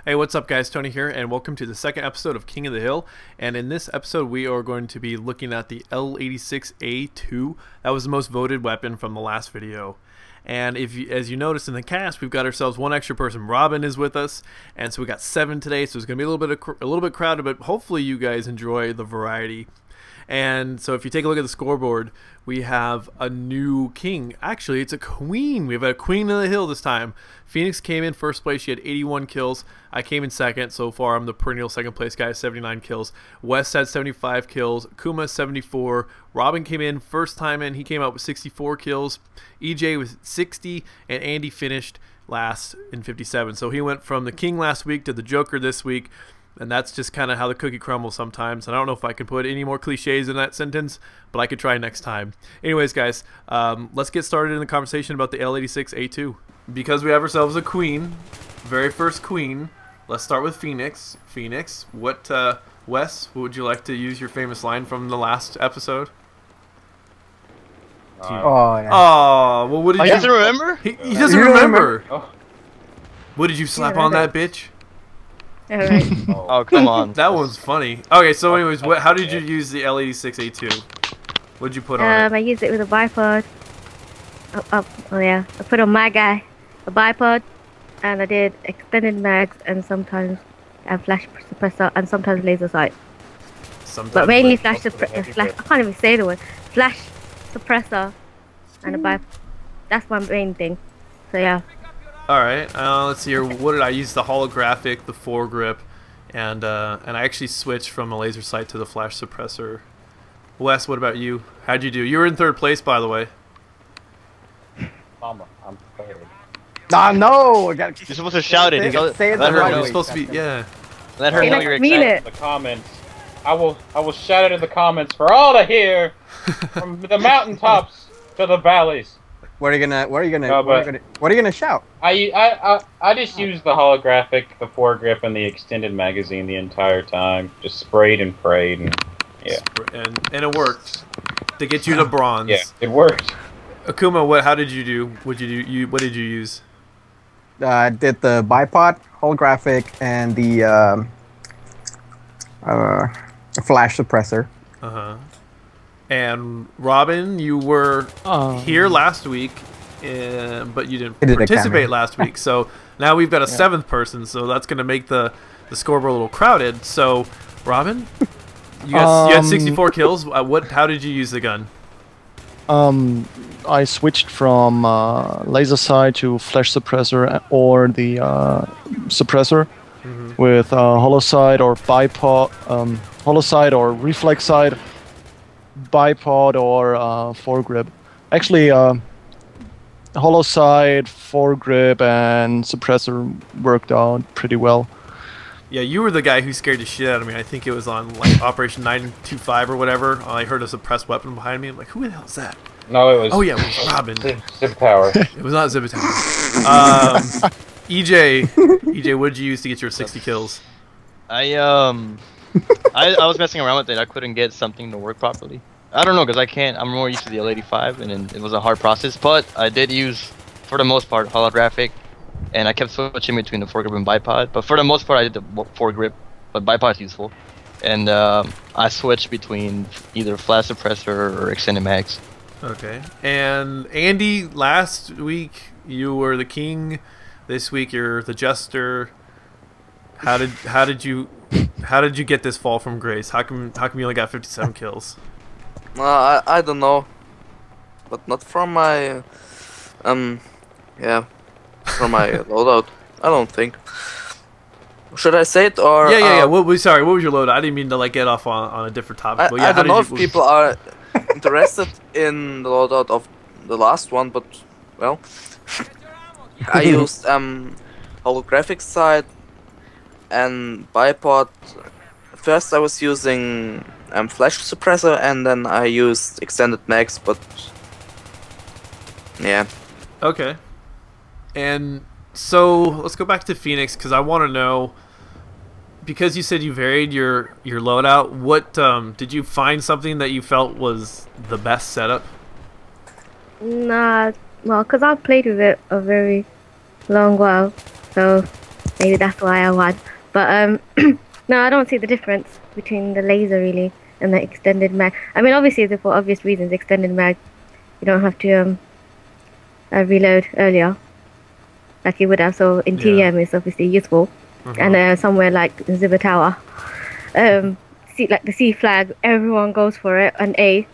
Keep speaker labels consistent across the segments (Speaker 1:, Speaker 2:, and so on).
Speaker 1: Hey, what's up guys, Tony here, and welcome to the second episode of King of the Hill. And in this episode we are going to be looking at the L86A2. That was the most voted weapon from the last video. And as you noticed in the cast, we've got ourselves one extra person. Robin is with us, and so we got 7 today, so it's going to be a little bit crowded, but hopefully you guys enjoy the variety. And so if you take a look at the scoreboard, we have a new king. Actually, it's a queen. We have a queen of the hill this time. Phoenix came in first place. She had 81 kills. I came in second. So far, I'm the perennial second place guy, 79 kills. Wes had 75 kills. Kuma 74. Robin came in first time in. He came out with 64 kills. EJ was 60, and Andy finished last in 57. So he went from the king last week to the Joker this week. And that's just kind of how the cookie crumbles sometimes. And I don't know if I can put any more cliches in that sentence, but I could try next time. Anyways, guys, let's get started in the conversation about the L86A2. Because we have ourselves a queen, very first queen, let's start with Phoenix. Phoenix, Wes, what would you like to use your famous line from the last episode?
Speaker 2: Oh,
Speaker 1: well, what did you...
Speaker 3: He doesn't remember?
Speaker 1: He doesn't remember.
Speaker 3: Oh.
Speaker 1: What did you slap on that bitch?
Speaker 2: Alright.
Speaker 3: Oh, come on.
Speaker 1: That one's funny. Okay, so anyways, how did you use the L86A2? What did you put on it?
Speaker 2: I used it with a bipod. Oh yeah. I put on my guy a bipod, and I did extended mags and sometimes a flash suppressor and sometimes laser sight. But mainly flash suppressor. I can't even say the word. Flash suppressor and a bipod. That's my main thing. So yeah.
Speaker 1: Alright, let's see here. What did I use? The holographic, the foregrip, and I actually switched from a laser sight to the flash suppressor. Wes, what about you? How'd you do? You were in third place, by the way.
Speaker 4: Mama, I'm third.
Speaker 3: No! You're supposed to shout it.
Speaker 4: Say it
Speaker 3: Let her know.
Speaker 1: You're supposed to be, yeah.
Speaker 3: Let her know you're excited.
Speaker 4: In the comments. I will shout it in the comments for all to hear, from the mountaintops to the valleys.
Speaker 5: What are you gonna shout?
Speaker 4: I just used the holographic, the foregrip, and the extended magazine the entire time. Just sprayed and prayed, and yeah.
Speaker 1: And it worked to get you to bronze.
Speaker 4: Yeah, it worked.
Speaker 1: Akuma, how did you do? What did you use?
Speaker 5: I did the bipod, holographic, and the flash suppressor.
Speaker 1: And Robin, you were here last week, but you didn't participate last week. So now we've got a 7th person, so that's going to make the scoreboard a little crowded. So, Robin, you had 64 kills. How did you use the gun?
Speaker 6: I switched from laser sight to flash suppressor or the suppressor with holo sight or bipod, holo sight or reflex sight, bipod or foregrip. Actually, holo sight, foregrip, and suppressor worked out pretty well.
Speaker 1: Yeah, you were the guy who scared the shit out of me. I think it was on like Operation 925 or whatever. I heard a suppressed weapon behind me. I'm like, who the hell is that?
Speaker 4: No, it was.
Speaker 1: Oh yeah, it was Robin.
Speaker 4: Zip Power.
Speaker 1: It was not Zip Power. EJ, what did you use to get your 60 kills?
Speaker 3: I was messing around with it. I couldn't get something to work properly. I don't know, because I'm more used to the L85, and it was a hard process. But I did use, for the most part, holographic, and I kept switching between the foregrip and bipod. But for the most part, I did the foregrip, but bipod is useful. And I switched between either flash suppressor or extended mags. Okay.
Speaker 1: And Andy, last week you were the king. This week you're the jester. How did you get this fall from grace? How come you only got 57 kills?
Speaker 7: I don't know, but not from my from my loadout. I don't think. Should I say it or?
Speaker 1: Yeah. Sorry, what was your loadout? I didn't mean to like get off on a different topic. But yeah,
Speaker 7: I don't know if people are interested in the loadout of the last one, but well, I used holographic sight and bipod. First I was using flash suppressor, and then I used extended mags, but yeah.
Speaker 1: Okay. And so let's go back to Phoenix, because I want to know, because you said you varied your loadout, what did you find something that you felt was the best setup?
Speaker 2: Nah, well, because I've played with it a very long while, so maybe that's why I won. But no, I don't see the difference between the laser really and the extended mag. I mean, obviously, for obvious reasons, extended mag, you don't have to reload earlier like you would have. So in TDM, it's obviously useful. And somewhere like Zibber Tower, like the C flag, everyone goes for it. And A,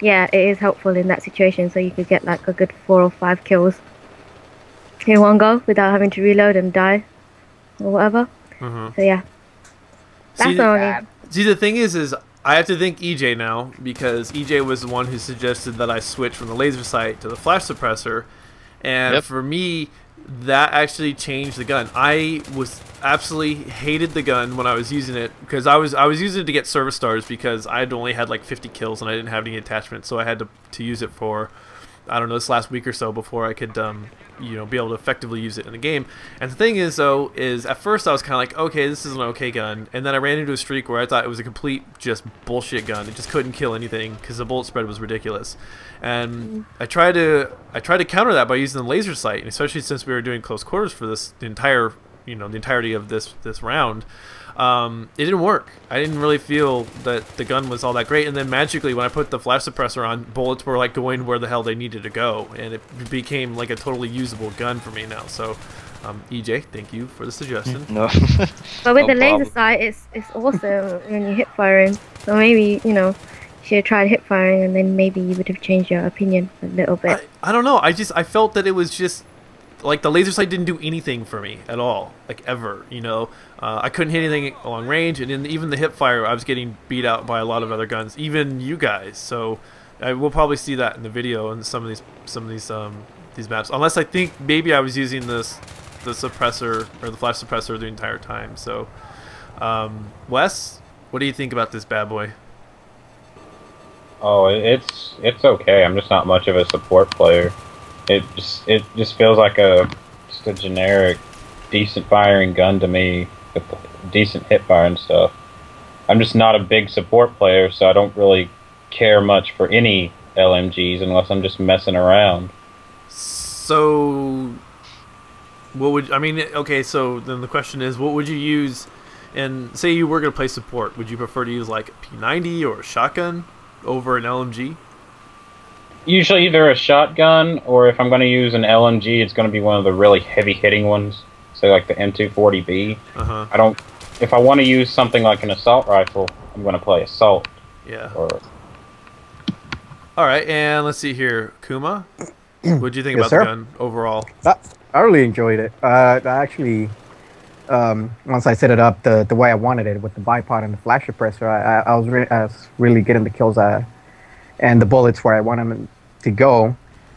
Speaker 2: yeah, it is helpful in that situation. So you could get like a good 4 or 5 kills in one go without having to reload and die or whatever. So yeah, that's only.
Speaker 1: See, the thing is I have to thank EJ now, because EJ was the one who suggested that I switch from the laser sight to the flash suppressor, and for me, that actually changed the gun. I was absolutely hated the gun when I was using it, because I was using it to get service stars, because I'd only had like 50 kills and I didn't have any attachments, so I had to use it for, I don't know, this last week or so before I could you know, be able to effectively use it in the game. And the thing is, though, is at first I was kind of like, okay, this is an okay gun, and then I ran into a streak where I thought it was a complete just bullshit gun. It just couldn't kill anything because the bullet spread was ridiculous. And I tried to counter that by using the laser sight, and especially since we were doing close quarters for the entirety of this round. It didn't work. I didn't really feel that the gun was all that great, and then magically when I put the flash suppressor on, bullets were like going where the hell they needed to go, and it became like a totally usable gun for me now. So EJ, thank you for the suggestion.
Speaker 3: No.
Speaker 2: But with the laser sight, it's awesome when you hip firing. So maybe, you know, you should have tried hip firing, and then maybe you would have changed your opinion a little bit.
Speaker 1: I don't know. I felt that it was just like the laser sight didn't do anything for me at all, like ever, you know. I couldn't hit anything along range, and even the hip fire, I was getting beat out by a lot of other guns, even you guys. So I will probably see that in the video in some of these maps, unless I think maybe I was using the suppressor or the flash suppressor the entire time. So Wes, what do you think about this bad boy?
Speaker 4: Oh, it's okay. I'm just not much of a support player. It just feels like just a generic, decent firing gun to me, with decent hip fire and stuff. I'm just not a big support player, so I don't really care much for any LMGs unless I'm just messing around.
Speaker 1: So, what would okay? So then the question is, what would you use? And say you were going to play support, would you prefer to use like a P90 or a shotgun over an LMG?
Speaker 4: Usually either a shotgun, or if I'm going to use an LMG, it's going to be one of the really heavy-hitting ones, say like the M240B. If I want to use something like an assault rifle, I'm going to play assault.
Speaker 1: Yeah. All right, and let's see here, Kuma. What do you think about the gun overall?
Speaker 5: I really enjoyed it. I actually, once I set it up the way I wanted it with the bipod and the flash suppressor, I was really getting the kills and the bullets where I want them to go.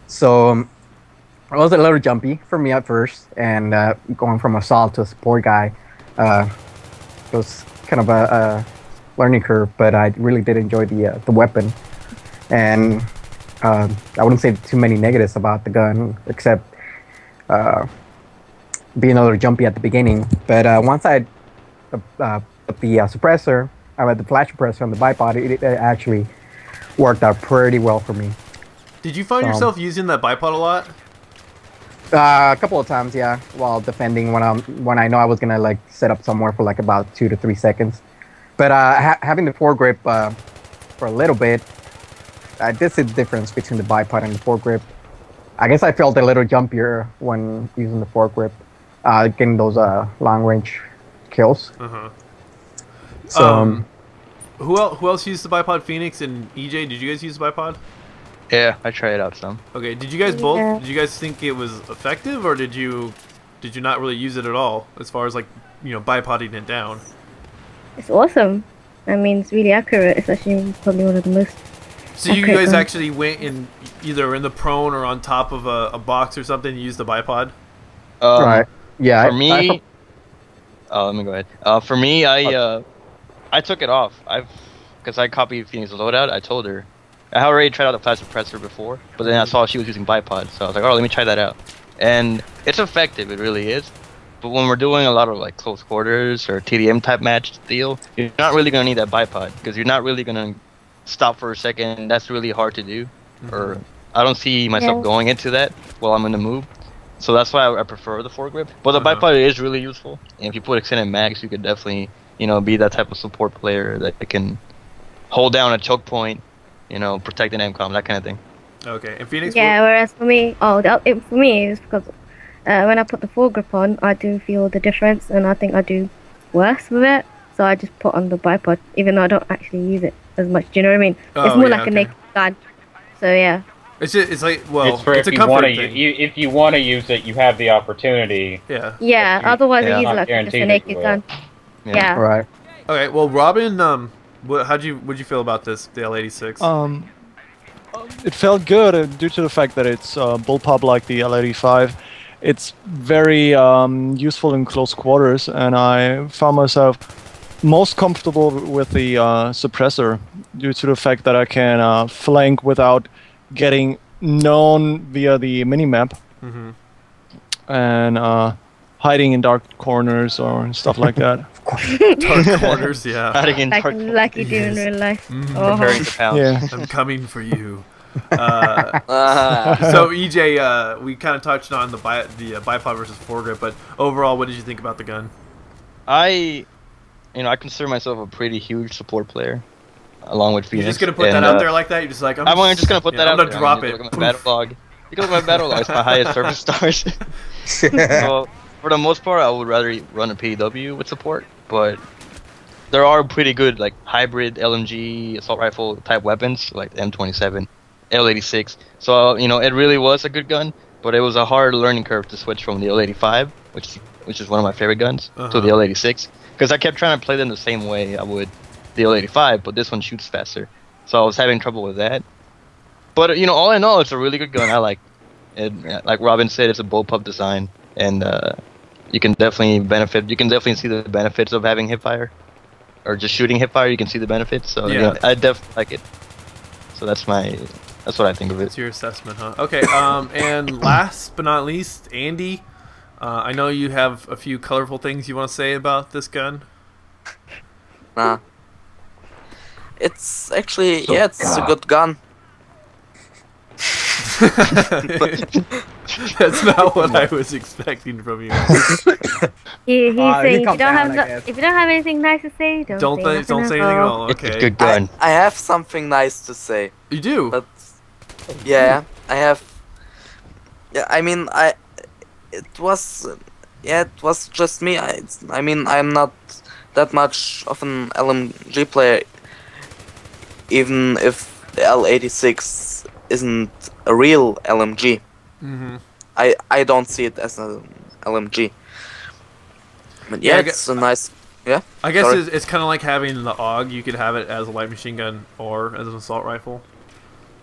Speaker 5: So it was a little jumpy for me at first, and going from assault to a support guy was kind of a learning curve, but I really did enjoy the weapon. And I wouldn't say too many negatives about the gun, except being a little jumpy at the beginning. But once I put the suppressor, I had the flash suppressor on the bipod, it actually worked out pretty well for me.
Speaker 1: Did you find yourself using that bipod a lot?
Speaker 5: A couple of times, yeah, while defending when I know I was gonna like set up somewhere for like about 2 to 3 seconds. But having the foregrip for a little bit, I did see the difference between the bipod and the foregrip. I guess I felt a little jumpier when using the foregrip, getting those long range kills. So
Speaker 1: who else used the bipod? Phoenix and EJ, did you guys use the bipod?
Speaker 3: Yeah, I tried it out some.
Speaker 1: Okay, did you guys both? Did you guys think it was effective, or did you not really use it at all, as far as like, you know, bipoding it down?
Speaker 2: It's awesome. I mean, it's really accurate. It's actually probably one of the most.
Speaker 1: So you guys actually went in either in the prone or on top of a box or something and used the bipod?
Speaker 5: Right. Yeah.
Speaker 3: For me, let me go ahead. For me, I took it off. Because I copied Phoenix's loadout. I told her. I had already tried out the flash suppressor before, but then I saw she was using bipod, so I was like, oh, let me try that out. And it's effective, it really is. But when we're doing a lot of like close quarters or TDM type match deal, you're not really gonna need that bipod, because you're not really gonna stop for a second. That's really hard to do. Or I don't see myself going into that while I'm in the move. So that's why I prefer the foregrip. But the bipod is really useful. And if you put extended mags, you could definitely, be that type of support player that can hold down a choke point, protect an MCOM, that kind of thing.
Speaker 1: Okay, and Phoenix.
Speaker 2: Yeah, whereas for me, for me it's because when I put the foregrip on, I do feel the difference, and I think I do worse with it. So I just put on the bipod, even though I don't actually use it as much. Do you know what I mean? It's more like a naked gun. So yeah.
Speaker 1: It's like, well,
Speaker 4: it's for
Speaker 1: it's
Speaker 4: if
Speaker 1: a
Speaker 4: you
Speaker 1: comfort
Speaker 4: want
Speaker 1: thing.
Speaker 4: if you want to use it, you have the opportunity.
Speaker 1: Yeah.
Speaker 2: Yeah. Otherwise, I use
Speaker 4: not
Speaker 2: like just
Speaker 4: guaranteed
Speaker 2: a
Speaker 4: that
Speaker 2: naked
Speaker 4: you will.
Speaker 2: gun. Yeah.
Speaker 5: Right.
Speaker 1: Okay. Well, Robin, what'd you feel about this, the L86?
Speaker 6: It felt good due to the fact that it's bullpup like the L85. It's very useful in close quarters, and I found myself most comfortable with the suppressor due to the fact that I can flank without getting known via the minimap and hiding in dark corners or stuff like that.
Speaker 1: Dark corners, yeah.
Speaker 3: Hiding in dark
Speaker 2: Like you do in real life.
Speaker 3: preparing to pounce.
Speaker 6: Yeah.
Speaker 1: I'm coming for you. So EJ, we kind of touched on the bipod versus foregrip, but overall, what did you think about the gun?
Speaker 3: I consider myself a pretty huge support player, along with Phoenix.
Speaker 1: You're just gonna put that out there like that? You're just like,
Speaker 3: I'm just gonna put that out there.
Speaker 1: I'm gonna drop it.
Speaker 3: Look at my battle log. You can look at my battle log. It's my highest service stars. So for the most part, I would rather run a PDW with support, but there are pretty good like hybrid LMG assault rifle type weapons like M27, L86. So it really was a good gun, but it was a hard learning curve to switch from the L85, which is one of my favorite guns, to the L86, because I kept trying to play them the same way I would the L85, but this one shoots faster, so I was having trouble with that. But all in all, it's a really good gun. I like it. Like Robin said, it's a bullpup design, and you can definitely benefit. You can definitely see the benefits of having hipfire, or just shooting hipfire. You can see the benefits. So I definitely like it. So that's what I think of it.
Speaker 1: That's your assessment, huh? Okay. And last but not least, Andy. I know you have a few colorful things you want to say about this gun.
Speaker 7: Nah. It's actually, it's a good gun.
Speaker 1: That's not what I was expecting from you.
Speaker 2: He's saying
Speaker 5: calm down,
Speaker 2: if you don't have anything nice to say, don't say
Speaker 1: anything at all.
Speaker 3: It's
Speaker 1: Okay.
Speaker 3: a good gun.
Speaker 7: I have something nice to say.
Speaker 1: You do.
Speaker 7: But yeah, I have. Yeah, I mean, it was just me. I mean, I'm not that much of an LMG player, even if the L86 isn't a real LMG. I don't see it as an LMG. But yeah, it's a nice. Yeah.
Speaker 1: I guess it's kind of like having the AUG. You could have it as a light machine gun or as an assault rifle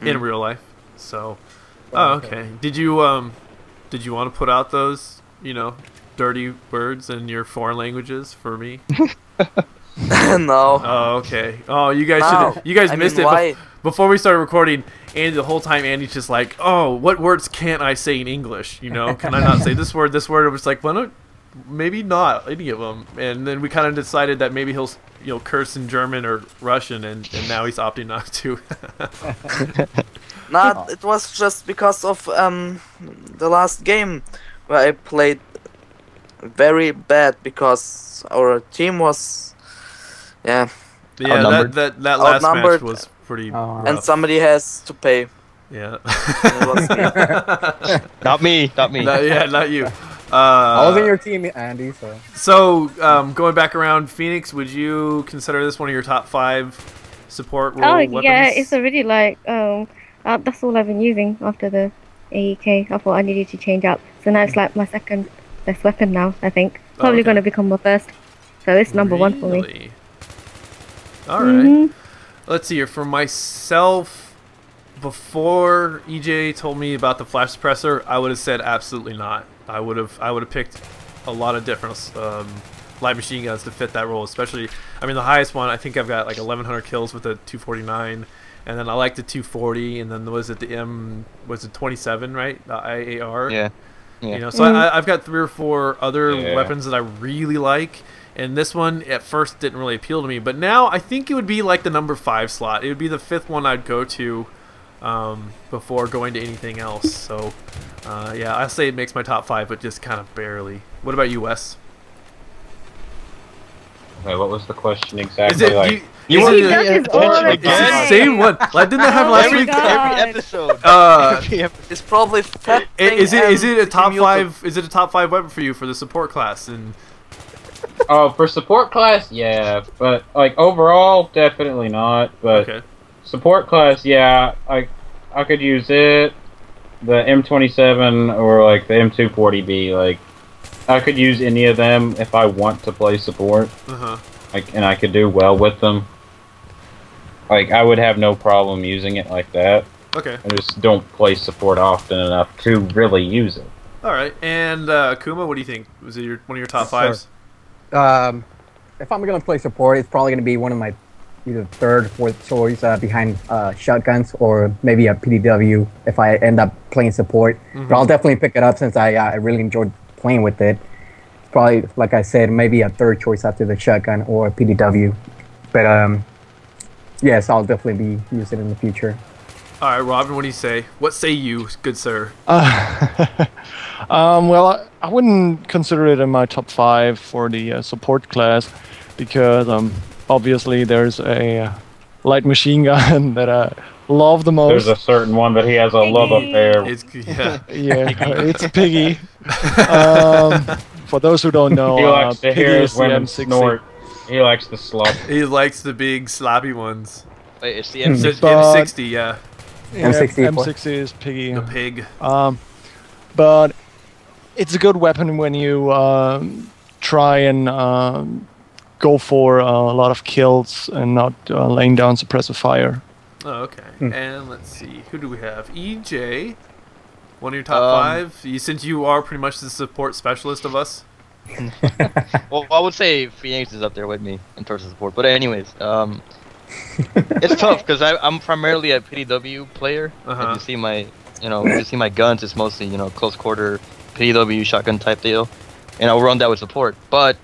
Speaker 1: in real life. So, okay. Did you want to put out those dirty words in your foreign languages for me?
Speaker 7: No.
Speaker 1: Oh, okay. Oh, you guys missed it. Before we started recording, Andy, the whole time Andy's just like, oh, what words can't I say in English? Can I not say this word, this word? It was like, well, no, maybe not any of them. And then we kind of decided that maybe he'll curse in German or Russian, and now he's opting not to.
Speaker 7: Nah, it was just because of the last game where I played very bad because our team was
Speaker 1: that last match was pretty rough.
Speaker 7: And somebody has to pay.
Speaker 1: Yeah.
Speaker 7: It was me.
Speaker 3: Not me.
Speaker 1: Not you.
Speaker 5: I was in your team, Andy.
Speaker 1: So going back around, Phoenix, would you consider this one of your top 5 support role weapons?
Speaker 2: Yeah, it's already like that's all I've been using after the AEK. I thought I needed to change up, so now it's like my second best weapon now. I think probably going to become my first. So it's number 1 for me.
Speaker 1: All right. Let's see here. For myself, before EJ told me about the flash suppressor, I would have said absolutely not. I would have picked a lot of different light machine guns to fit that role. Especially, I mean, the highest one I think I've got like 1,100 kills with the 249, and then I like the 240, and then was it 27, right? The IAR.
Speaker 3: Yeah.
Speaker 1: So I've got 3 or 4 other weapons that I really like. And this one at first didn't really appeal to me, but now I think it would be like the number 5 slot. It would be the 5th one I'd go to before going to anything else. So yeah, I say it makes my top 5, but just kind of barely. What about you, Wes?
Speaker 4: Okay, what was the question exactly?
Speaker 1: Is it
Speaker 4: like,
Speaker 1: you
Speaker 2: He
Speaker 1: want
Speaker 2: does this all the
Speaker 1: it's the
Speaker 2: time.
Speaker 1: same one? Like, didn't that happen last
Speaker 2: my
Speaker 1: week?
Speaker 2: God.
Speaker 3: Every episode.
Speaker 1: Uh,
Speaker 7: It's probably fat.
Speaker 1: is it a top 5? Is it a top 5 weapon for you for the support class? And
Speaker 4: oh, for support class, yeah, but like overall, definitely not. But
Speaker 1: okay,
Speaker 4: support class, yeah, I could use it, the M27 or like the M240B. Like, I could use any of them if I want to play support. Like, and I could do well with them. Like, I would have no problem using it like that.
Speaker 1: Okay.
Speaker 4: I just don't play support often enough to really use it.
Speaker 1: All right. And Kuma, what do you think? Was it one of your top 5s?
Speaker 5: If I'm gonna play support, it's probably gonna be one of my either third or fourth choice behind shotguns or maybe a PDW if I end up playing support. But I'll definitely pick it up since I really enjoyed playing with it. It's probably, like I said, maybe a third choice after the shotgun or a PDW. But yes, I'll definitely be using it in the future.
Speaker 1: All right, Robin, what do you say? What say you, good sir?
Speaker 6: Well, I wouldn't consider it in my top 5 for the support class because obviously there's a light machine gun that I love the most.
Speaker 4: There's a certain one that he has a love affair.
Speaker 1: Yeah.
Speaker 6: It's Piggy. For those who don't know,
Speaker 4: He likes to
Speaker 6: Piggy
Speaker 4: hear
Speaker 6: is
Speaker 4: his
Speaker 6: the
Speaker 4: women
Speaker 6: M60.
Speaker 4: snort. He likes the slop.
Speaker 1: He likes the big sloppy ones.
Speaker 3: Wait, it's the
Speaker 1: It's
Speaker 3: M6.
Speaker 1: M60, yeah.
Speaker 6: Yeah,
Speaker 5: M60.
Speaker 6: M60 is Piggy.
Speaker 1: The pig.
Speaker 6: But it's a good weapon when you try and go for a lot of kills and not laying down suppressive fire.
Speaker 1: Oh, okay. And let's see. Who do we have? EJ. One of your top 5? Since you are pretty much the support specialist of us.
Speaker 3: Well, I would say Phoenix is up there with me in terms of support. But anyways, it's tough because I'm primarily a PDW player. If you see my, if you see my guns, it's mostly close quarter PDW shotgun type deal, and I'll run that with support. But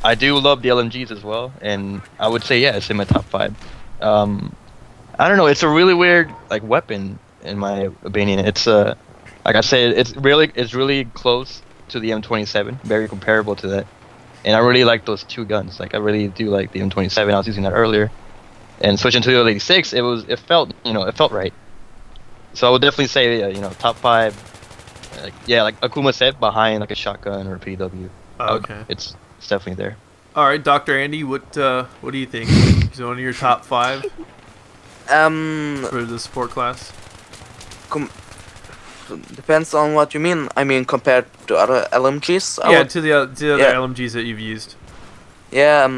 Speaker 3: I do love the LMGs as well, and I would say it's in my top 5. I don't know. It's a really weird weapon in my opinion. It's like I said, it's really close to the M27, very comparable to that. And I really like those two guns. Like I really do like the M27. I was using that earlier, and switching to the L86, it felt right. So I would definitely say top 5. Like Akuma said, behind like a shotgun or a PW.
Speaker 1: Okay.
Speaker 3: It's definitely there.
Speaker 1: All right, Dr. Andy, what do you think? Is it one of your top 5 for the support class?
Speaker 7: Depends on what you mean. I mean, compared to other LMGs.
Speaker 1: To the other LMGs that you've used.
Speaker 7: Yeah,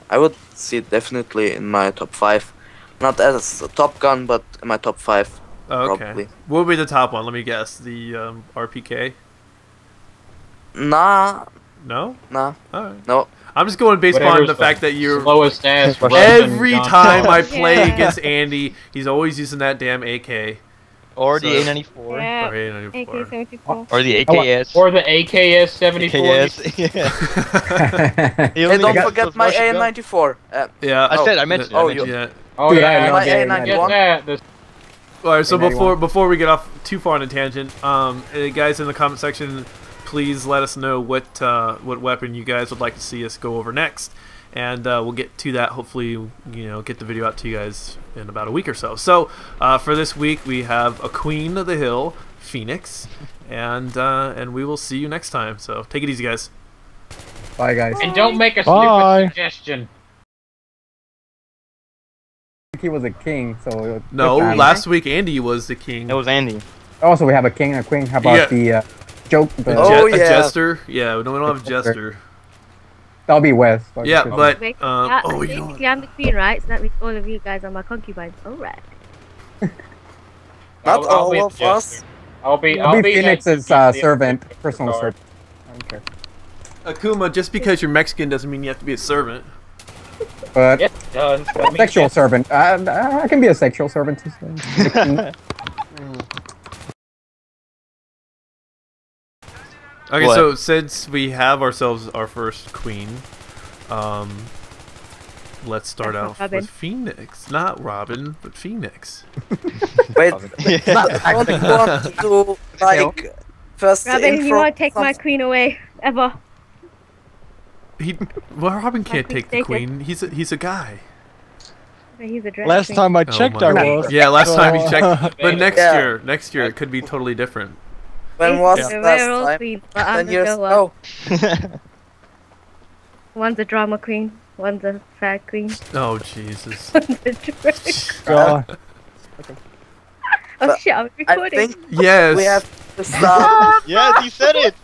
Speaker 7: I would see it definitely in my top 5. Not as a top gun, but in my top 5.
Speaker 1: Okay.
Speaker 7: Probably.
Speaker 1: What would be the top one? Let me guess. The RPK?
Speaker 7: Nah.
Speaker 1: No?
Speaker 7: Nah.
Speaker 1: Alright.
Speaker 7: No.
Speaker 1: I'm just going based on
Speaker 4: Whatever's
Speaker 1: the fact that you're...
Speaker 4: slowest ass
Speaker 1: Every
Speaker 4: Russian
Speaker 1: time I
Speaker 4: gun.
Speaker 1: play
Speaker 2: Yeah.
Speaker 1: against Andy, he's always using that damn AK.
Speaker 3: Or the
Speaker 1: So-
Speaker 3: A94.
Speaker 2: Yeah.
Speaker 1: Or A94.
Speaker 2: AK-74.
Speaker 3: Or the AKS.
Speaker 4: Or the AKS 74.
Speaker 3: AKS. Yeah. He
Speaker 7: Hey,
Speaker 3: only
Speaker 7: don't
Speaker 3: gets
Speaker 7: forget
Speaker 3: those
Speaker 7: my
Speaker 3: Russian guns.
Speaker 7: A94.
Speaker 1: Yeah.
Speaker 3: I mentioned it.
Speaker 7: Oh,
Speaker 3: I mentioned it.
Speaker 1: Yeah.
Speaker 4: Oh
Speaker 5: Dude, I
Speaker 4: yeah,
Speaker 5: know
Speaker 7: my
Speaker 5: the
Speaker 7: A91.
Speaker 4: get that. The
Speaker 1: All right, so
Speaker 5: A91.
Speaker 1: before we get off too far on a tangent, guys in the comment section, please let us know what weapon you guys would like to see us go over next, and we'll get to that. Hopefully, get the video out to you guys in about a week or so. So for this week, we have a Queen of the Hill, Phoenix, and we will see you next time. So take it easy, guys.
Speaker 5: Bye, guys.
Speaker 4: And don't make a
Speaker 6: Bye.
Speaker 4: stupid suggestion.
Speaker 5: I think he was a king, so...
Speaker 1: No,
Speaker 5: good time.
Speaker 1: last week Andy was the king.
Speaker 3: It was Andy.
Speaker 5: Also, we have a king and a queen. How about the joke?
Speaker 1: A
Speaker 7: Oh,
Speaker 1: a
Speaker 7: yeah.
Speaker 1: jester. Yeah, we don't have a jester.
Speaker 5: That'll be Wes.
Speaker 1: Yeah, but
Speaker 2: Basically,
Speaker 1: I'm
Speaker 2: the queen, right? So that means all of you guys are my concubines. Alright.
Speaker 7: Not
Speaker 4: I'll be
Speaker 7: all
Speaker 4: the
Speaker 7: of us.
Speaker 4: jester. I'll be
Speaker 5: Phoenix's
Speaker 4: executed.
Speaker 5: servant, personal servant. I don't care.
Speaker 1: Akuma. Just because you're Mexican doesn't mean you have to be a servant.
Speaker 5: But
Speaker 4: Yes, it does. That means
Speaker 5: sexual
Speaker 4: yes.
Speaker 5: servant. I can be a sexual servant.
Speaker 1: Okay,
Speaker 3: What?
Speaker 1: so since we have ourselves our first queen, Let's start
Speaker 2: That's
Speaker 1: off
Speaker 2: Robin.
Speaker 1: with Phoenix. Not Robin, but Phoenix.
Speaker 7: Wait,
Speaker 3: Yeah.
Speaker 7: don't you want to do like first
Speaker 2: Robin,
Speaker 7: intro?
Speaker 2: you won't take my
Speaker 7: something?
Speaker 2: queen away ever.
Speaker 1: Well, Robin can't
Speaker 2: queen's
Speaker 1: take the
Speaker 2: taken.
Speaker 1: queen. He's a guy.
Speaker 2: He's a drag
Speaker 6: Last
Speaker 2: queen.
Speaker 6: time I
Speaker 1: Oh
Speaker 6: checked,
Speaker 1: my
Speaker 6: I
Speaker 1: God.
Speaker 6: was.
Speaker 1: Yeah, last time you checked. But next
Speaker 7: Yeah.
Speaker 1: year it could be totally different.
Speaker 7: When was
Speaker 2: Basically,
Speaker 7: last
Speaker 2: we're all
Speaker 7: time?
Speaker 2: queens, but I'm
Speaker 7: 10
Speaker 2: the
Speaker 7: years
Speaker 2: girl.
Speaker 7: ago.
Speaker 2: One's a drama queen, one's a fat queen,
Speaker 1: Oh Jesus.
Speaker 2: one's a drag.
Speaker 6: God.
Speaker 2: Oh
Speaker 7: But
Speaker 2: shit, I'm
Speaker 7: I
Speaker 2: recording.
Speaker 7: think
Speaker 1: Yes.
Speaker 7: we have to start.
Speaker 3: Yes, he said it.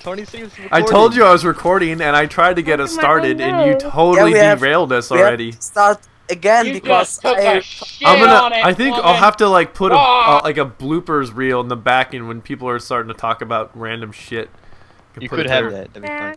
Speaker 3: Tony seems.
Speaker 1: I told you I was recording, and I tried to get us
Speaker 2: Look at my
Speaker 1: started, and you
Speaker 2: nose.
Speaker 1: totally
Speaker 7: Yeah, we have-
Speaker 1: derailed us
Speaker 7: we have
Speaker 1: already.
Speaker 7: to start again
Speaker 8: You
Speaker 7: because
Speaker 8: just took
Speaker 7: I.
Speaker 8: a shit
Speaker 1: I'm
Speaker 8: on
Speaker 1: gonna.
Speaker 8: it,
Speaker 1: I think I'll
Speaker 8: woman.
Speaker 1: have to like put
Speaker 8: Ah.
Speaker 1: like a bloopers reel in the back, and when people are starting to talk about random shit,
Speaker 3: You
Speaker 1: put
Speaker 3: could
Speaker 1: it
Speaker 3: have
Speaker 1: there.
Speaker 3: that. That'd be fun.